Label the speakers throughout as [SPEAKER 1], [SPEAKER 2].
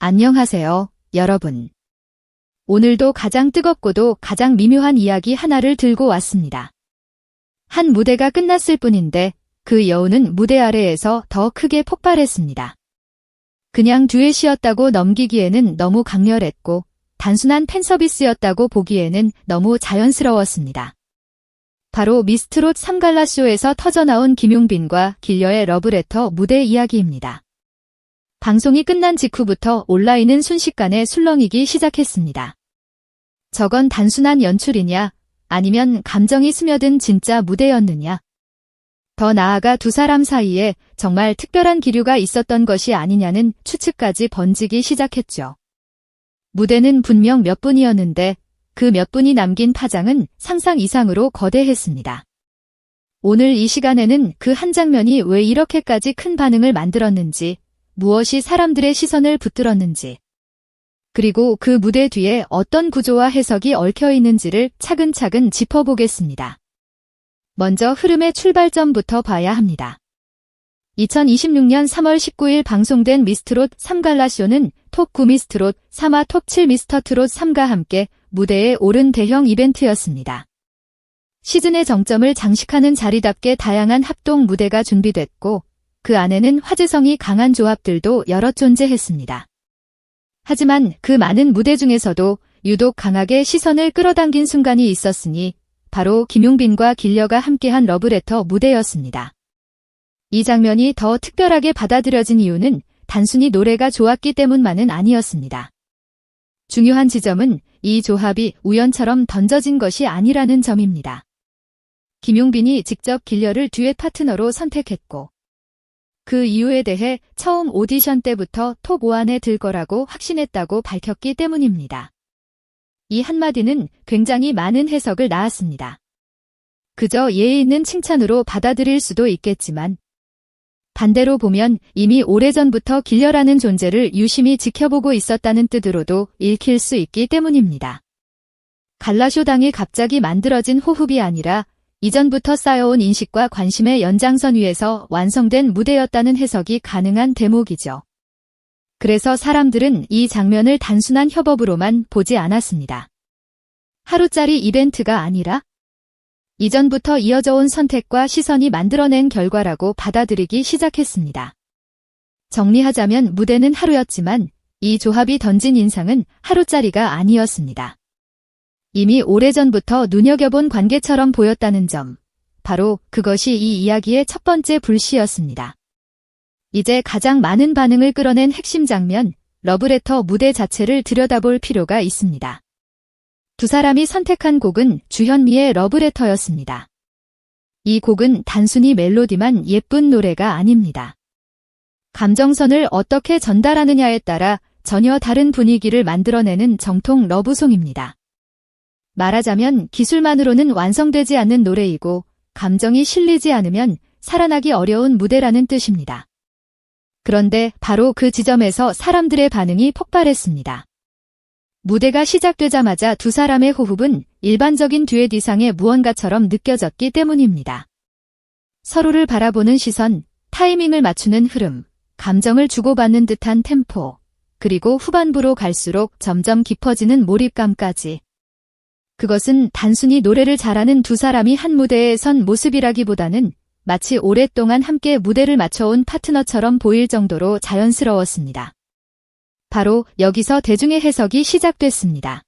[SPEAKER 1] 안녕하세요, 여러분. 오늘도 가장 뜨겁고도 가장 미묘한 이야기 하나를 들고 왔습니다. 한 무대가 끝났을 뿐인데 그 여우는 무대 아래에서 더 크게 폭발했습니다. 그냥 듀엣이었다고 넘기기에는 너무 강렬했고 단순한 팬서비스였다고 보기에는 너무 자연스러웠습니다. 바로 미스트롯 3갈라쇼에서 터져나온 김용빈과 길려의 러브레터 무대 이야기입니다. 방송이 끝난 직후부터 온라인은 순식간에 술렁이기 시작했습니다. 저건 단순한 연출이냐, 아니면 감정이 스며든 진짜 무대였느냐. 더 나아가 두 사람 사이에 정말 특별한 기류가 있었던 것이 아니냐는 추측까지 번지기 시작했죠. 무대는 분명 몇 분이었는데 그 몇 분이 남긴 파장은 상상 이상으로 거대했습니다. 오늘 이 시간에는 그 한 장면이 왜 이렇게까지 큰 반응을 만들었는지, 무엇이 사람들의 시선을 붙들었는지, 그리고 그 무대 뒤에 어떤 구조와 해석이 얽혀 있는지를 차근차근 짚어보겠습니다. 먼저 흐름의 출발점부터 봐야 합니다. 2026년 3월 19일 방송된 미스트롯 3갈라쇼는 톱9 미스트롯 3화 톱7 미스터트롯 3과 함께 무대에 오른 대형 이벤트였습니다. 시즌의 정점을 장식하는 자리답게 다양한 합동 무대가 준비됐고 그 안에는 화제성이 강한 조합들도 여럿 존재했습니다. 하지만 그 많은 무대 중에서도 유독 강하게 시선을 끌어당긴 순간이 있었으니 바로 김용빈과 길려가 함께한 러브레터 무대였습니다. 이 장면이 더 특별하게 받아들여진 이유는 단순히 노래가 좋았기 때문만은 아니었습니다. 중요한 지점은 이 조합이 우연처럼 던져진 것이 아니라는 점입니다. 김용빈이 직접 길려를 듀엣 파트너로 선택했고 그 이유에 대해 처음 오디션 때부터 톱 5 안에 들 거라고 확신했다고 밝혔기 때문입니다. 이 한마디는 굉장히 많은 해석을 낳았습니다. 그저 예의 있는 칭찬으로 받아들일 수도 있겠지만 반대로 보면 이미 오래전부터 길려라는 존재를 유심히 지켜보고 있었다는 뜻으로도 읽힐 수 있기 때문입니다. 갈라쇼 당일 갑자기 만들어진 호흡이 아니라 이전부터 쌓여온 인식과 관심의 연장선 위에서 완성된 무대였다는 해석이 가능한 대목이죠. 그래서 사람들은 이 장면을 단순한 협업으로만 보지 않았습니다. 하루짜리 이벤트가 아니라 이전부터 이어져 온 선택과 시선이 만들어낸 결과라고 받아들이기 시작했습니다. 정리하자면 무대는 하루였지만 이 조합이 던진 인상은 하루짜리가 아니었습니다. 이미 오래전부터 눈여겨본 관계처럼 보였다는 점, 바로 그것이 이 이야기의 첫 번째 불씨였습니다. 이제 가장 많은 반응을 끌어낸 핵심 장면, 러브레터 무대 자체를 들여다볼 필요가 있습니다. 두 사람이 선택한 곡은 주현미의 러브레터였습니다. 이 곡은 단순히 멜로디만 예쁜 노래가 아닙니다. 감정선을 어떻게 전달하느냐에 따라 전혀 다른 분위기를 만들어내는 정통 러브송입니다. 말하자면 기술만으로는 완성되지 않는 노래이고 감정이 실리지 않으면 살아나기 어려운 무대라는 뜻입니다. 그런데 바로 그 지점에서 사람들의 반응이 폭발했습니다. 무대가 시작되자마자 두 사람의 호흡은 일반적인 듀엣 이상의 무언가처럼 느껴졌기 때문입니다. 서로를 바라보는 시선, 타이밍을 맞추는 흐름, 감정을 주고받는 듯한 템포, 그리고 후반부로 갈수록 점점 깊어지는 몰입감까지. 그것은 단순히 노래를 잘하는 두 사람이 한 무대에 선 모습이라기보다는 마치 오랫동안 함께 무대를 맞춰온 파트너처럼 보일 정도로 자연스러웠습니다. 바로 여기서 대중의 해석이 시작됐습니다.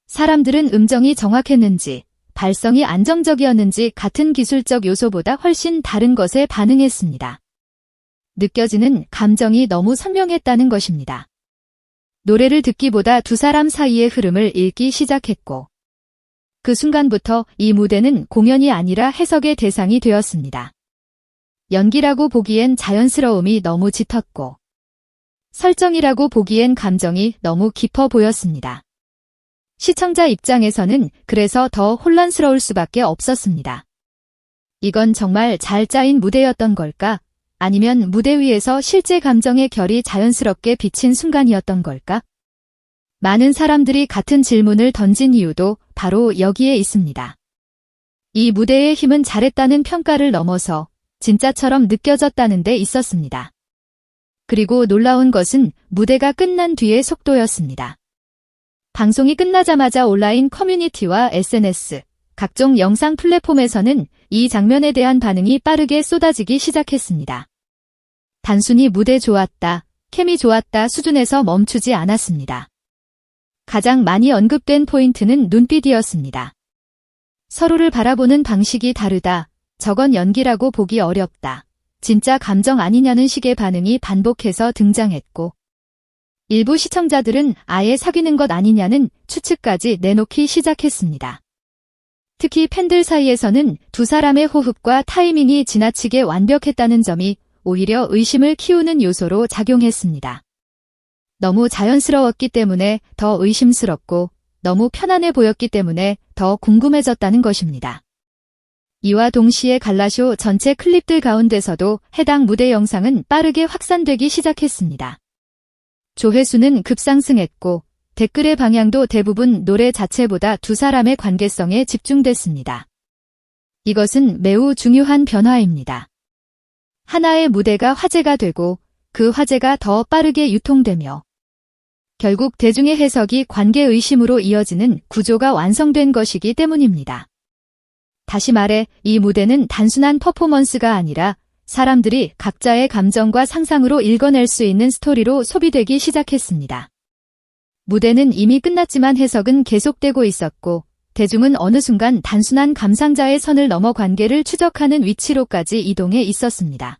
[SPEAKER 1] 사람들은 음정이 정확했는지, 발성이 안정적이었는지 같은 기술적 요소보다 훨씬 다른 것에 반응했습니다. 느껴지는 감정이 너무 선명했다는 것입니다. 노래를 듣기보다 두 사람 사이의 흐름을 읽기 시작했고, 그 순간부터 이 무대는 공연이 아니라 해석의 대상이 되었습니다. 연기라고 보기엔 자연스러움이 너무 짙었고, 설정이라고 보기엔 감정이 너무 깊어 보였습니다. 시청자 입장에서는 그래서 더 혼란스러울 수밖에 없었습니다. 이건 정말 잘 짜인 무대였던 걸까? 아니면 무대 위에서 실제 감정의 결이 자연스럽게 비친 순간이었던 걸까? 많은 사람들이 같은 질문을 던진 이유도 바로 여기에 있습니다. 이 무대의 힘은 잘했다는 평가를 넘어서 진짜처럼 느껴졌다는 데 있었습니다. 그리고 놀라운 것은 무대가 끝난 뒤의 속도였습니다. 방송이 끝나자마자 온라인 커뮤니티와 SNS, 각종 영상 플랫폼에서는 이 장면에 대한 반응이 빠르게 쏟아지기 시작했습니다. 단순히 무대 좋았다, 케미 좋았다 수준에서 멈추지 않았습니다. 가장 많이 언급된 포인트는 눈빛이었습니다. 서로를 바라보는 방식이 다르다, 저건 연기라고 보기 어렵다, 진짜 감정 아니냐는 식의 반응이 반복해서 등장했고, 일부 시청자들은 아예 사귀는 것 아니냐는 추측까지 내놓기 시작했습니다. 특히 팬들 사이에서는 두 사람의 호흡과 타이밍이 지나치게 완벽했다는 점이 오히려 의심을 키우는 요소로 작용했습니다. 너무 자연스러웠기 때문에 더 의심스럽고 너무 편안해 보였기 때문에 더 궁금해졌다는 것입니다. 이와 동시에 갈라쇼 전체 클립들 가운데서도 해당 무대 영상은 빠르게 확산되기 시작했습니다. 조회수는 급상승했고 댓글의 방향도 대부분 노래 자체보다 두 사람의 관계성에 집중됐습니다. 이것은 매우 중요한 변화입니다. 하나의 무대가 화제가 되고 그 화제가 더 빠르게 유통되며 결국 대중의 해석이 관계의심으로 이어지는 구조가 완성된 것이기 때문입니다. 다시 말해 이 무대는 단순한 퍼포먼스가 아니라 사람들이 각자의 감정과 상상으로 읽어낼 수 있는 스토리로 소비되기 시작했습니다. 무대는 이미 끝났지만 해석은 계속되고 있었고 대중은 어느 순간 단순한 감상자의 선을 넘어 관계를 추적하는 위치로까지 이동해 있었습니다.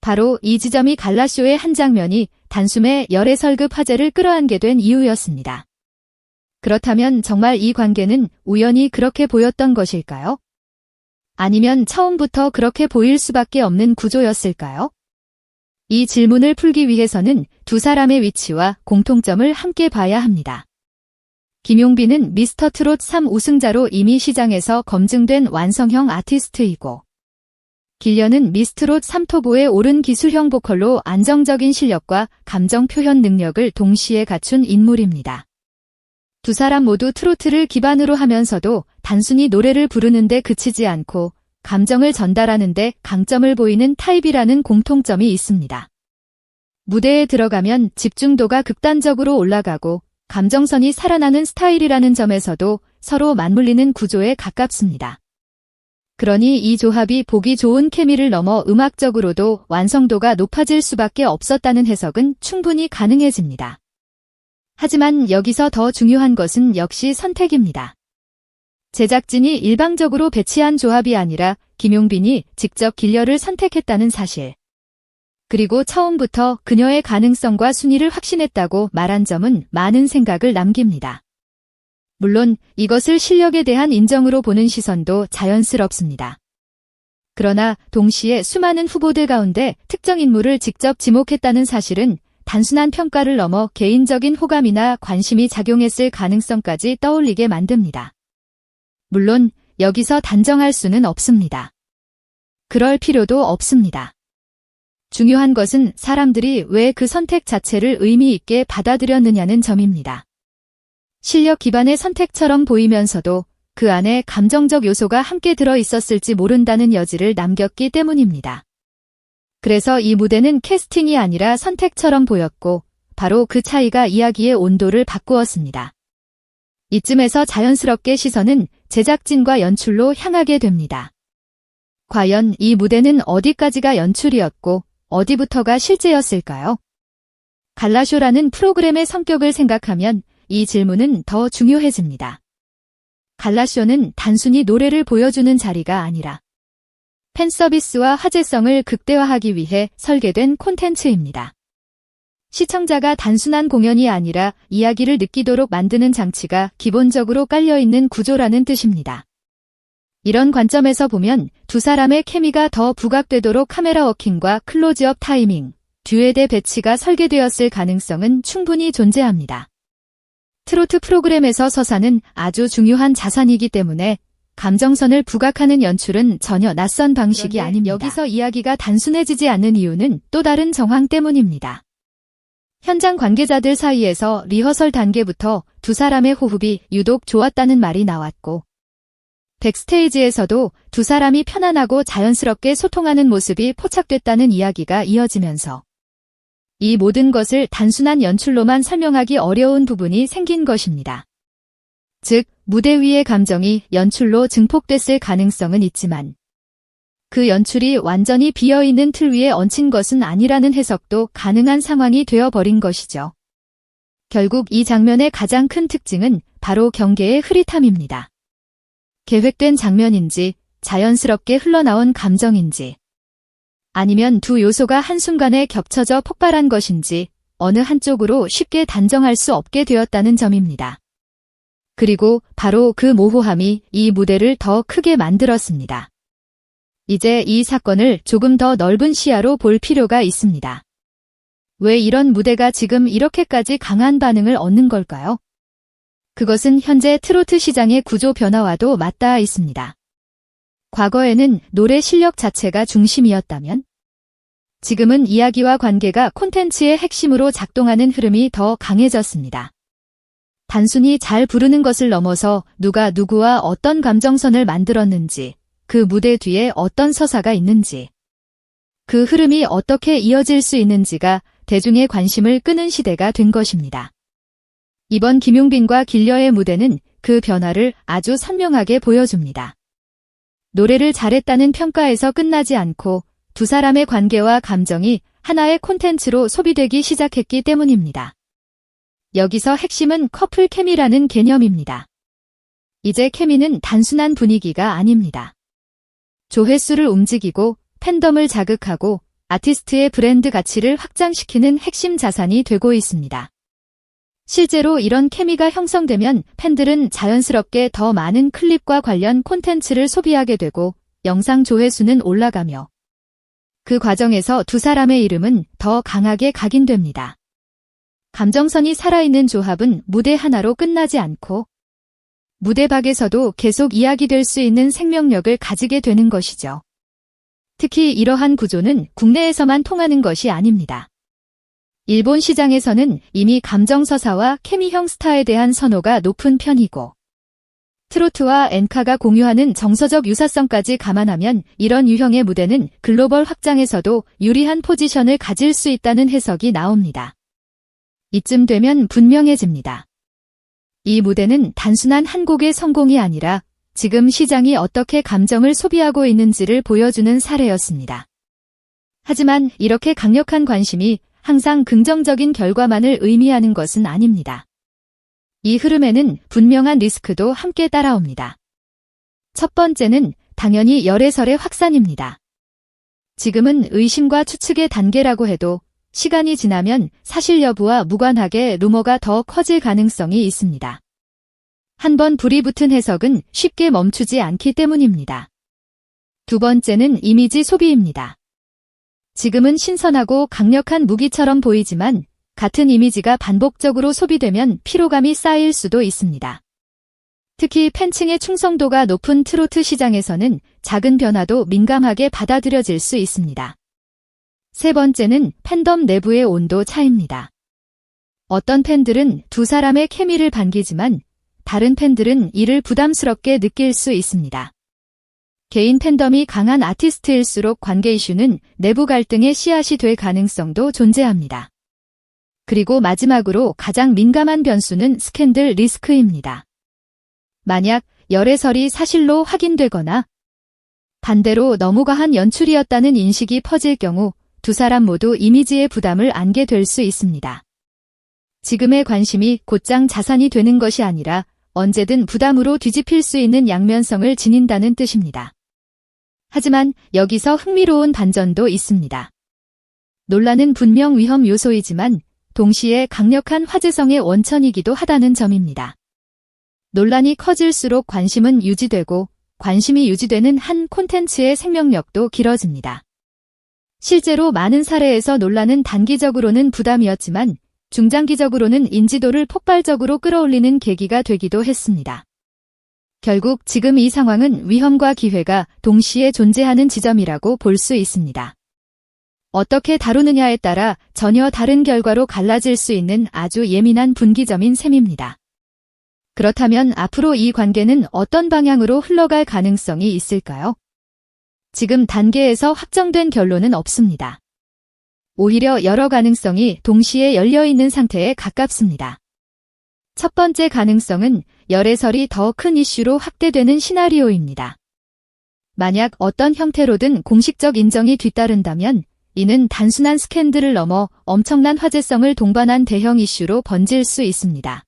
[SPEAKER 1] 바로 이 지점이 갈라쇼의 한 장면이 단숨에 열애설급 화제를 끌어안게 된 이유였습니다. 그렇다면 정말 이 관계는 우연히 그렇게 보였던 것일까요? 아니면 처음부터 그렇게 보일 수밖에 없는 구조였을까요? 이 질문을 풀기 위해서는 두 사람의 위치와 공통점을 함께 봐야 합니다. 김용빈은 미스터 트롯 3 우승자로 이미 시장에서 검증된 완성형 아티스트이고 길련은 미스트롯 3토보에 오른 기술형 보컬로 안정적인 실력과 감정 표현 능력을 동시에 갖춘 인물입니다. 두 사람 모두 트로트를 기반으로 하면서도 단순히 노래를 부르는데 그치지 않고 감정을 전달하는데 강점을 보이는 타입이라는 공통점이 있습니다. 무대에 들어가면 집중도가 극단적으로 올라가고 감정선이 살아나는 스타일이라는 점에서도 서로 맞물리는 구조에 가깝습니다. 그러니 이 조합이 보기 좋은 케미를 넘어 음악적으로도 완성도가 높아질 수밖에 없었다는 해석은 충분히 가능해집니다. 하지만 여기서 더 중요한 것은 역시 선택입니다. 제작진이 일방적으로 배치한 조합이 아니라 김용빈이 직접 길려를 선택했다는 사실. 그리고 처음부터 그녀의 가능성과 순위를 확신했다고 말한 점은 많은 생각을 남깁니다. 물론 이것을 실력에 대한 인정으로 보는 시선도 자연스럽습니다. 그러나 동시에 수많은 후보들 가운데 특정 인물을 직접 지목했다는 사실은 단순한 평가를 넘어 개인적인 호감이나 관심이 작용했을 가능성까지 떠올리게 만듭니다. 물론 여기서 단정할 수는 없습니다. 그럴 필요도 없습니다. 중요한 것은 사람들이 왜 그 선택 자체를 의미 있게 받아들였느냐는 점입니다. 실력 기반의 선택처럼 보이면서도 그 안에 감정적 요소가 함께 들어 있었을지 모른다는 여지를 남겼기 때문입니다. 그래서 이 무대는 캐스팅이 아니라 선택처럼 보였고 바로 그 차이가 이야기의 온도를 바꾸었습니다. 이쯤에서 자연스럽게 시선은 제작진과 연출로 향하게 됩니다. 과연 이 무대는 어디까지가 연출이었고 어디부터가 실제였을까요? 갈라쇼라는 프로그램의 성격을 생각하면 이 질문은 더 중요해집니다. 갈라쇼는 단순히 노래를 보여주는 자리가 아니라 팬서비스와 화제성을 극대화하기 위해 설계된 콘텐츠입니다. 시청자가 단순한 공연이 아니라 이야기를 느끼도록 만드는 장치가 기본적으로 깔려있는 구조라는 뜻입니다. 이런 관점에서 보면 두 사람의 케미가 더 부각되도록 카메라 워킹과 클로즈업 타이밍, 듀엣의 배치가 설계되었을 가능성은 충분히 존재합니다. 트로트 프로그램에서 서사는 아주 중요한 자산이기 때문에 감정선을 부각하는 연출은 전혀 낯선 방식이 아닙니다. 여기서 이야기가 단순해지지 않는 이유는 또 다른 정황 때문입니다. 현장 관계자들 사이에서 리허설 단계부터 두 사람의 호흡이 유독 좋았다는 말이 나왔고 백스테이지에서도 두 사람이 편안하고 자연스럽게 소통하는 모습이 포착됐다는 이야기가 이어지면서 이 모든 것을 단순한 연출로만 설명하기 어려운 부분이 생긴 것입니다. 즉, 무대 위의 감정이 연출로 증폭됐을 가능성은 있지만 그 연출이 완전히 비어있는 틀 위에 얹힌 것은 아니라는 해석도 가능한 상황이 되어버린 것이죠. 결국 이 장면의 가장 큰 특징은 바로 경계의 흐릿함입니다. 계획된 장면인지 자연스럽게 흘러나온 감정인지 아니면 두 요소가 한순간에 겹쳐져 폭발한 것인지 어느 한쪽으로 쉽게 단정할 수 없게 되었다는 점입니다. 그리고 바로 그 모호함이 이 무대를 더 크게 만들었습니다. 이제 이 사건을 조금 더 넓은 시야로 볼 필요가 있습니다. 왜 이런 무대가 지금 이렇게까지 강한 반응을 얻는 걸까요? 그것은 현재 트로트 시장의 구조 변화와도 맞닿아 있습니다. 과거에는 노래 실력 자체가 중심이었다면 지금은 이야기와 관계가 콘텐츠의 핵심으로 작동하는 흐름이 더 강해졌습니다. 단순히 잘 부르는 것을 넘어서 누가 누구와 어떤 감정선을 만들었는지, 그 무대 뒤에 어떤 서사가 있는지, 그 흐름이 어떻게 이어질 수 있는지가 대중의 관심을 끄는 시대가 된 것입니다. 이번 김용빈과 길려의 무대는 그 변화를 아주 선명하게 보여줍니다. 노래를 잘했다는 평가에서 끝나지 않고 두 사람의 관계와 감정이 하나의 콘텐츠로 소비되기 시작했기 때문입니다. 여기서 핵심은 커플 케미라는 개념입니다. 이제 케미는 단순한 분위기가 아닙니다. 조회수를 움직이고 팬덤을 자극하고 아티스트의 브랜드 가치를 확장시키는 핵심 자산이 되고 있습니다. 실제로 이런 케미가 형성되면 팬들은 자연스럽게 더 많은 클립과 관련 콘텐츠를 소비하게 되고 영상 조회수는 올라가며 그 과정에서 두 사람의 이름은 더 강하게 각인됩니다. 감정선이 살아있는 조합은 무대 하나로 끝나지 않고 무대 밖에서도 계속 이야기될 수 있는 생명력을 가지게 되는 것이죠. 특히 이러한 구조는 국내에서만 통하는 것이 아닙니다. 일본 시장에서는 이미 감정서사와 케미형 스타에 대한 선호가 높은 편이고 트로트와 엔카가 공유하는 정서적 유사성까지 감안하면 이런 유형의 무대는 글로벌 확장에서도 유리한 포지션을 가질 수 있다는 해석이 나옵니다. 이쯤 되면 분명해집니다. 이 무대는 단순한 한 곡의 성공이 아니라 지금 시장이 어떻게 감정을 소비하고 있는지를 보여주는 사례였습니다. 하지만 이렇게 강력한 관심이 항상 긍정적인 결과만을 의미하는 것은 아닙니다. 이 흐름에는 분명한 리스크도 함께 따라옵니다. 첫 번째는 당연히 열애설의 확산입니다. 지금은 의심과 추측의 단계라고 해도 시간이 지나면 사실 여부와 무관하게 루머가 더 커질 가능성이 있습니다. 한번 불이 붙은 해석은 쉽게 멈추지 않기 때문입니다. 두 번째는 이미지 소비입니다. 지금은 신선하고 강력한 무기처럼 보이지만 같은 이미지가 반복적으로 소비되면 피로감이 쌓일 수도 있습니다. 특히 팬층의 충성도가 높은 트로트 시장에서는 작은 변화도 민감하게 받아들여질 수 있습니다. 세 번째는 팬덤 내부의 온도 차이입니다. 어떤 팬들은 두 사람의 케미를 반기지만 다른 팬들은 이를 부담스럽게 느낄 수 있습니다. 개인 팬덤이 강한 아티스트일수록 관계 이슈는 내부 갈등의 씨앗이 될 가능성도 존재합니다. 그리고 마지막으로 가장 민감한 변수는 스캔들 리스크입니다. 만약 열애설이 사실로 확인되거나 반대로 너무 과한 연출이었다는 인식이 퍼질 경우 두 사람 모두 이미지의 부담을 안게 될 수 있습니다. 지금의 관심이 곧장 자산이 되는 것이 아니라 언제든 부담으로 뒤집힐 수 있는 양면성을 지닌다는 뜻입니다. 하지만 여기서 흥미로운 반전도 있습니다. 논란은 분명 위험 요소이지만 동시에 강력한 화제성의 원천이기도 하다는 점입니다. 논란이 커질수록 관심은 유지되고 관심이 유지되는 한 콘텐츠의 생명력도 길어집니다. 실제로 많은 사례에서 논란은 단기적으로는 부담이었지만 중장기적으로는 인지도를 폭발적으로 끌어올리는 계기가 되기도 했습니다. 결국 지금 이 상황은 위험과 기회가 동시에 존재하는 지점이라고 볼 수 있습니다. 어떻게 다루느냐에 따라 전혀 다른 결과로 갈라질 수 있는 아주 예민한 분기점인 셈입니다. 그렇다면 앞으로 이 관계는 어떤 방향으로 흘러갈 가능성이 있을까요? 지금 단계에서 확정된 결론은 없습니다. 오히려 여러 가능성이 동시에 열려있는 상태에 가깝습니다. 첫 번째 가능성은 열애설이 더 큰 이슈로 확대되는 시나리오입니다. 만약 어떤 형태로든 공식적 인정이 뒤따른다면 이는 단순한 스캔들을 넘어 엄청난 화제성을 동반한 대형 이슈로 번질 수 있습니다.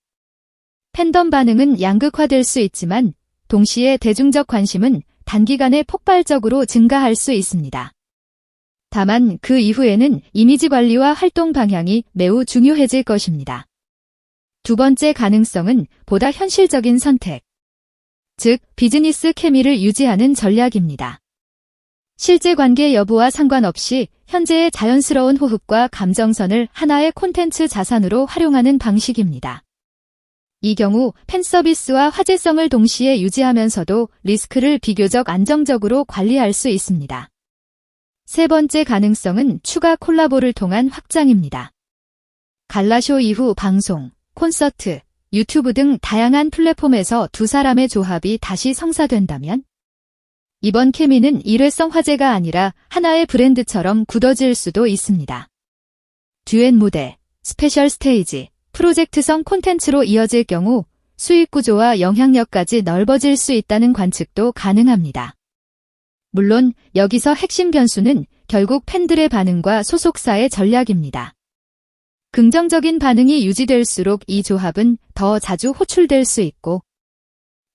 [SPEAKER 1] 팬덤 반응은 양극화될 수 있지만 동시에 대중적 관심은 단기간에 폭발적으로 증가할 수 있습니다. 다만 그 이후에는 이미지 관리와 활동 방향이 매우 중요해질 것입니다. 두 번째 가능성은 보다 현실적인 선택, 즉 비즈니스 케미를 유지하는 전략입니다. 실제 관계 여부와 상관없이 현재의 자연스러운 호흡과 감정선을 하나의 콘텐츠 자산으로 활용하는 방식입니다. 이 경우 팬 서비스와 화제성을 동시에 유지하면서도 리스크를 비교적 안정적으로 관리할 수 있습니다. 세 번째 가능성은 추가 콜라보를 통한 확장입니다. 갈라쇼 이후 방송, 콘서트, 유튜브 등 다양한 플랫폼에서 두 사람의 조합이 다시 성사된다면 이번 케미는 일회성 화제가 아니라 하나의 브랜드처럼 굳어질 수도 있습니다. 듀엣 무대, 스페셜 스테이지, 프로젝트성 콘텐츠로 이어질 경우 수익 구조와 영향력까지 넓어질 수 있다는 관측도 가능합니다. 물론 여기서 핵심 변수는 결국 팬들의 반응과 소속사의 전략입니다. 긍정적인 반응이 유지될수록 이 조합은 더 자주 호출될 수 있고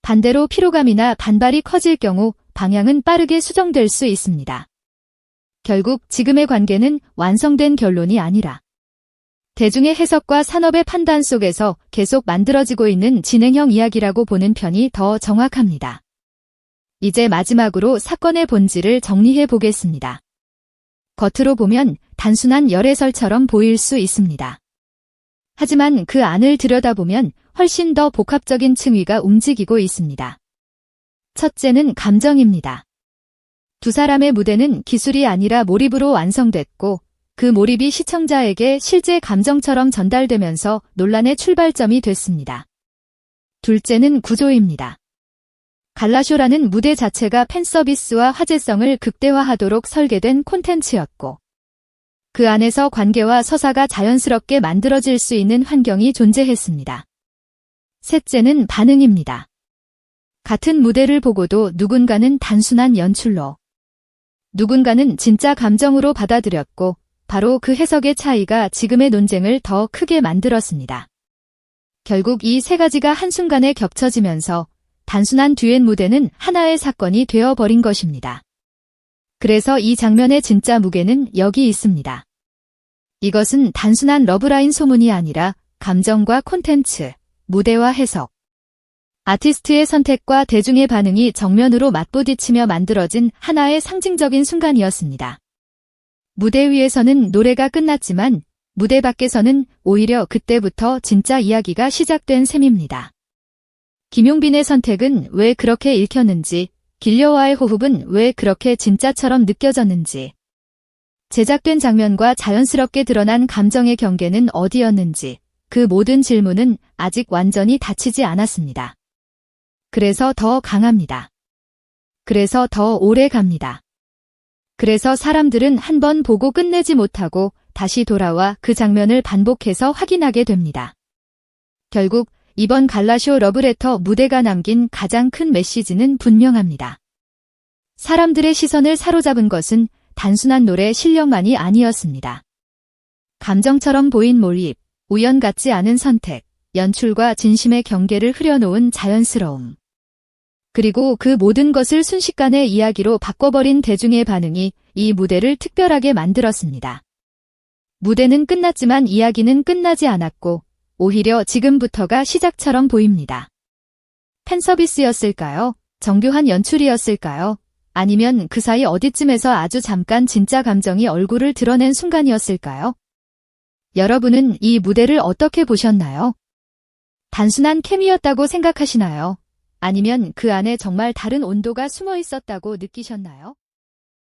[SPEAKER 1] 반대로 피로감이나 반발이 커질 경우 방향은 빠르게 수정될 수 있습니다. 결국 지금의 관계는 완성된 결론이 아니라 대중의 해석과 산업의 판단 속에서 계속 만들어지고 있는 진행형 이야기라고 보는 편이 더 정확합니다. 이제 마지막으로 사건의 본질을 정리해 보겠습니다. 겉으로 보면 단순한 열애설처럼 보일 수 있습니다. 하지만 그 안을 들여다보면 훨씬 더 복합적인 층위가 움직이고 있습니다. 첫째는 감정입니다. 두 사람의 무대는 기술이 아니라 몰입으로 완성됐고 그 몰입이 시청자에게 실제 감정처럼 전달되면서 논란의 출발점이 됐습니다. 둘째는 구조입니다. 갈라쇼라는 무대 자체가 팬서비스와 화제성을 극대화하도록 설계된 콘텐츠였고 그 안에서 관계와 서사가 자연스럽게 만들어질 수 있는 환경이 존재했습니다. 셋째는 반응입니다. 같은 무대를 보고도 누군가는 단순한 연출로, 누군가는 진짜 감정으로 받아들였고 바로 그 해석의 차이가 지금의 논쟁을 더 크게 만들었습니다. 결국 이 세 가지가 한순간에 겹쳐지면서 단순한 듀엣 무대는 하나의 사건이 되어버린 것입니다. 그래서 이 장면의 진짜 무게는 여기 있습니다. 이것은 단순한 러브라인 소문이 아니라 감정과 콘텐츠, 무대와 해석, 아티스트의 선택과 대중의 반응이 정면으로 맞부딪히며 만들어진 하나의 상징적인 순간이었습니다. 무대 위에서는 노래가 끝났지만 무대 밖에서는 오히려 그때부터 진짜 이야기가 시작된 셈입니다. 김용빈의 선택은 왜 그렇게 읽혔는지, 길려와의 호흡은 왜 그렇게 진짜처럼 느껴졌는지, 제작된 장면과 자연스럽게 드러난 감정의 경계는 어디였는지 그 모든 질문은 아직 완전히 닫히지 않았습니다. 그래서 더 강합니다. 그래서 더 오래 갑니다. 그래서 사람들은 한 번 보고 끝내지 못하고 다시 돌아와 그 장면을 반복해서 확인하게 됩니다. 결국 이번 갈라쇼 러브레터 무대가 남긴 가장 큰 메시지는 분명합니다. 사람들의 시선을 사로잡은 것은 단순한 노래 실력만이 아니었습니다. 감정처럼 보인 몰입, 우연 같지 않은 선택, 연출과 진심의 경계를 흐려놓은 자연스러움. 그리고 그 모든 것을 순식간에 이야기로 바꿔버린 대중의 반응이 이 무대를 특별하게 만들었습니다. 무대는 끝났지만 이야기는 끝나지 않았고 오히려 지금부터가 시작처럼 보입니다. 팬서비스였을까요? 정교한 연출이었을까요? 아니면 그 사이 어디쯤에서 아주 잠깐 진짜 감정이 얼굴을 드러낸 순간이었을까요? 여러분은 이 무대를 어떻게 보셨나요? 단순한 케미였다고 생각하시나요? 아니면 그 안에 정말 다른 온도가 숨어 있었다고 느끼셨나요?